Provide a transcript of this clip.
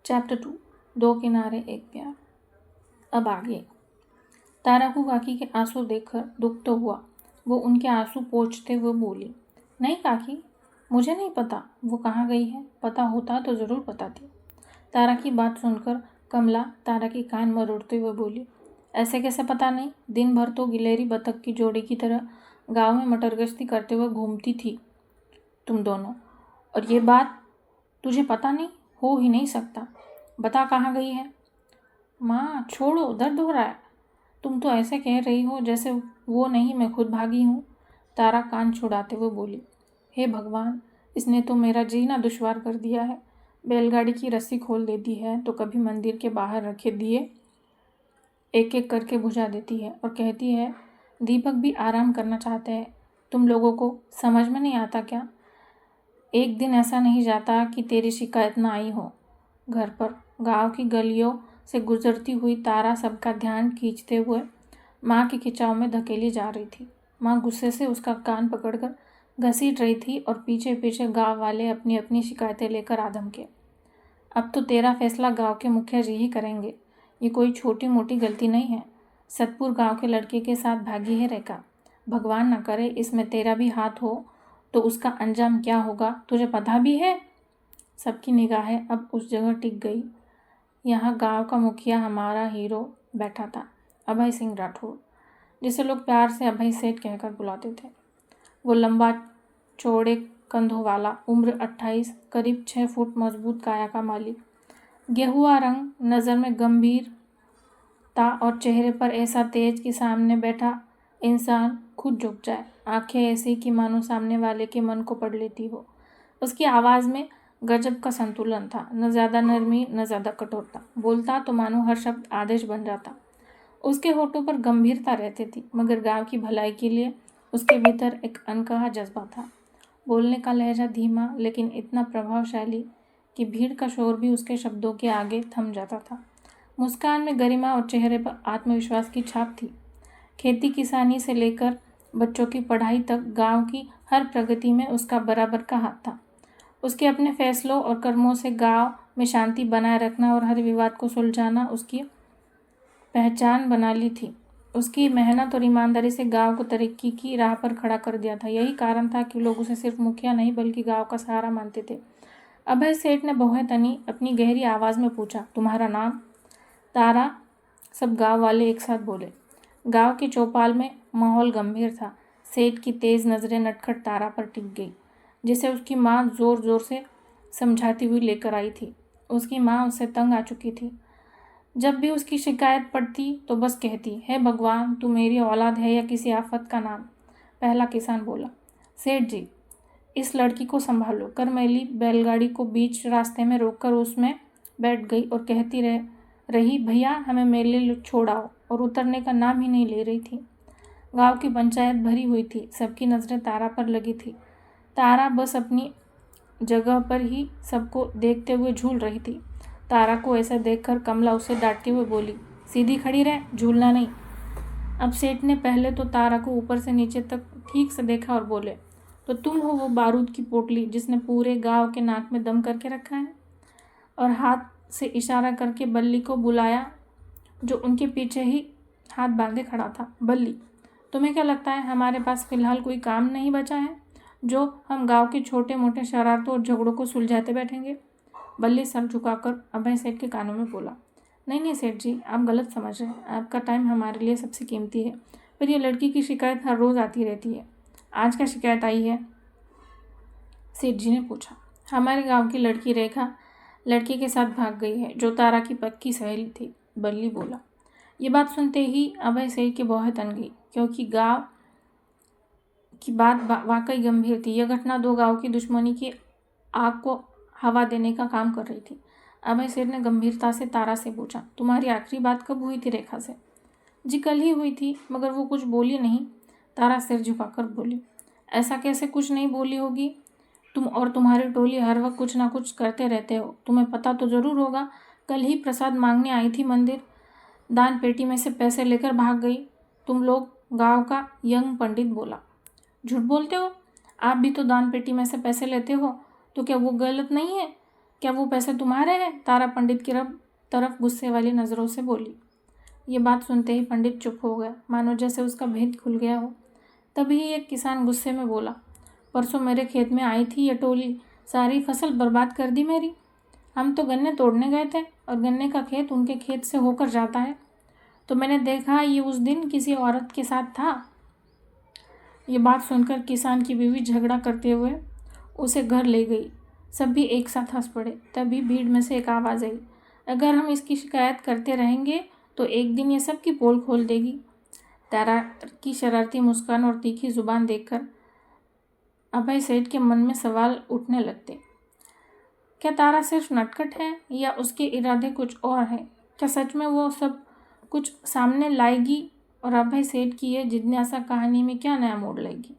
Chapter 2 दो किनारे एक प्यार। अब आगे। तारा को काकी के आंसू देखकर दुख तो हुआ। वो उनके आंसू पोंछते हुए बोली, नहीं काकी, मुझे नहीं पता वो कहाँ गई है। पता होता तो ज़रूर बताती। तारा की बात सुनकर कमला तारा की कान मरोड़ते हुए बोली, ऐसे कैसे पता नहीं? दिन भर तो गिलहरी बतख की जोड़ी की तरह गाँव में मटरगश्ती करते हुए घूमती थी तुम दोनों, और ये बात तुझे पता नहीं? हो ही नहीं सकता। बता कहाँ गई है? माँ छोड़ो, दर्द हो रहा है। तुम तो ऐसे कह रही हो जैसे वो नहीं मैं खुद भागी हूँ। तारा कान छुड़ाते हुए बोली, हे भगवान, इसने तो मेरा जीना दुश्वार कर दिया है। बैलगाड़ी की रस्सी खोल देती है तो कभी मंदिर के बाहर रखे दिए एक एक करके बुझा देती है और कहती है दीपक भी आराम करना चाहते हैं। तुम लोगों को समझ में नहीं आता क्या? एक दिन ऐसा नहीं जाता कि तेरी शिकायत ना आई हो। घर पर गांव की गलियों से गुजरती हुई तारा सबका ध्यान खींचते हुए माँ के खिंचाव में धकेली जा रही थी। माँ गुस्से से उसका कान पकड़कर घसीट रही थी और पीछे पीछे गांव वाले अपनी अपनी शिकायतें लेकर आदम के। अब तो तेरा फैसला गांव के मुखिया जी ही करेंगे। ये कोई छोटी मोटी गलती नहीं है। सतपुर गांव के लड़के के साथ भागी है रेखा। भगवान न करे इसमें तेरा भी हाथ हो तो उसका अंजाम क्या होगा तुझे पता भी है? सबकी निगाहें अब उस जगह टिक गई। यहाँ गांव का मुखिया हमारा हीरो बैठा था, अभय सिंह राठौर, जिसे लोग प्यार से अभय सेठ कहकर बुलाते थे। वो लंबा चौड़े कंधों वाला, उम्र 28, करीब 6 फुट मजबूत काया का मालिक। गेहुआ रंग, नज़र में गंभीरता और चेहरे पर ऐसा तेज कि सामने बैठा इंसान खुद झुक जाए। आंखें ऐसी कि मानो सामने वाले के मन को पढ़ लेती हो। उसकी आवाज़ में गजब का संतुलन था, न ज़्यादा नरमी न ज़्यादा कठोरता। बोलता तो मानो हर शब्द आदेश बन जाता। उसके होठों पर गंभीरता रहती थी, मगर गांव की भलाई के लिए उसके भीतर एक अनकहा जज्बा था। बोलने का लहजा धीमा लेकिन इतना प्रभावशाली कि भीड़ का शोर भी उसके शब्दों के आगे थम जाता था। मुस्कान में गरिमा और चेहरे पर आत्मविश्वास की छाप थी। खेती किसानी से लेकर बच्चों की पढ़ाई तक गांव की हर प्रगति में उसका बराबर का हाथ था। उसके अपने फैसलों और कर्मों से गांव में शांति बनाए रखना और हर विवाद को सुलझाना उसकी पहचान बना ली थी। उसकी मेहनत और ईमानदारी से गांव को तरक्की की राह पर खड़ा कर दिया था। यही कारण था कि लोग उसे सिर्फ मुखिया नहीं बल्कि गांव का सहारा मानते थे। अभय सेठ ने बहुएं तनी अपनी गहरी आवाज़ में पूछा, तुम्हारा नाम? तारा। सब गांव वाले एक साथ बोले। गांव की चौपाल में माहौल गंभीर था। सेठ की तेज़ नज़रें नटखट तारा पर टिक गई, जिसे उसकी माँ ज़ोर ज़ोर से समझाती हुई लेकर आई थी। उसकी माँ उससे तंग आ चुकी थी। जब भी उसकी शिकायत पड़ती तो बस कहती, हे भगवान, तू मेरी औलाद है या किसी आफत का नाम? पहला किसान बोला, सेठ जी, इस लड़की को संभालो। करमैली बैलगाड़ी को बीच रास्ते में रोककर उसमें बैठ गई और कहती रही, भैया हमें मेले छोड़ाओ, और उतरने का नाम ही नहीं ले रही थी। गांव की पंचायत भरी हुई थी। सबकी नज़रें तारा पर लगी थी। तारा बस अपनी जगह पर ही सबको देखते हुए झूल रही थी। तारा को ऐसा देखकर कमला उसे डांटते हुए बोली, सीधी खड़ी रह, झूलना नहीं। अब सेठ ने पहले तो तारा को ऊपर से नीचे तक ठीक से देखा और बोले, तो तुम हो वो बारूद की पोटली जिसने पूरे गांव के नाक में दम करके रखा है? और हाथ से इशारा करके बल्ली को बुलाया जो उनके पीछे ही हाथ बांधे खड़ा था। बल्ली, तुम्हें क्या लगता है हमारे पास फ़िलहाल कोई काम नहीं बचा है जो हम गांव के छोटे मोटे शरारतों और झगड़ों को सुलझाते बैठेंगे? बल्ली सर झुकाकर अभय सेठ के कानों में बोला, नहीं नहीं सेठ जी, आप गलत समझ रहे हैं। आपका टाइम हमारे लिए सबसे कीमती है। पर यह लड़की की शिकायत हर रोज़ आती रहती है। आज क्या शिकायत आई है? सेठ जी ने पूछा। हमारे गांव की लड़की रेखा लड़के के साथ भाग गई है जो तारा की पक्की सहेली थी, बल्ली बोला। ये बात सुनते ही अभय सेठ की बहुत तन गई, क्योंकि गांव की बात वाकई गंभीर थी। यह घटना दो गांव की दुश्मनी की आग को हवा देने का काम कर रही थी। अभय सेठ ने गंभीरता से तारा से पूछा, तुम्हारी आखिरी बात कब हुई थी रेखा से? जी कल ही हुई थी, मगर वो कुछ बोली नहीं। तारा सिर झुकाकर बोली, ऐसा कैसे कुछ नहीं बोली होगी? तुम और तुम्हारी टोली हर वक्त कुछ ना कुछ करते रहते हो। तुम्हें पता तो ज़रूर होगा। कल ही प्रसाद मांगने आई थी मंदिर, दान पेटी में से पैसे लेकर भाग गई। तुम लोग, गांव का यंग पंडित बोला। झूठ बोलते हो? आप भी तो दान पेटी में से पैसे लेते हो, तो क्या वो गलत नहीं है? क्या वो पैसे तुम्हारे हैं? तारा पंडित की तरफ गुस्से वाली नज़रों से बोली। ये बात सुनते ही पंडित चुप हो गया, मानो जैसे उसका भेद खुल गया हो। तभी एक किसान गुस्से में बोला, परसों मेरे खेत में आई थी ये टोली, सारी फसल बर्बाद कर दी मेरी। हम तो गन्ने तोड़ने गए थे और गन्ने का खेत उनके खेत से होकर जाता है, तो मैंने देखा ये उस दिन किसी औरत के साथ था। ये बात सुनकर किसान की बीवी झगड़ा करते हुए उसे घर ले गई। सभी एक साथ हंस पड़े। तभी भीड़ में से एक आवाज़ आई, अगर हम इसकी शिकायत करते रहेंगे तो एक दिन ये सबकी पोल खोल देगी। तारा की शरारती मुस्कान और तीखी जुबान देखकर अभय सेठ के मन में सवाल उठने लगते। क्या तारा सिर्फ नटखट है या उसके इरादे कुछ और हैं? क्या सच में वो सब कुछ सामने लाएगी और अभय सेठ की ये जिज्ञासा कहानी में क्या नया मोड़ लाएगी?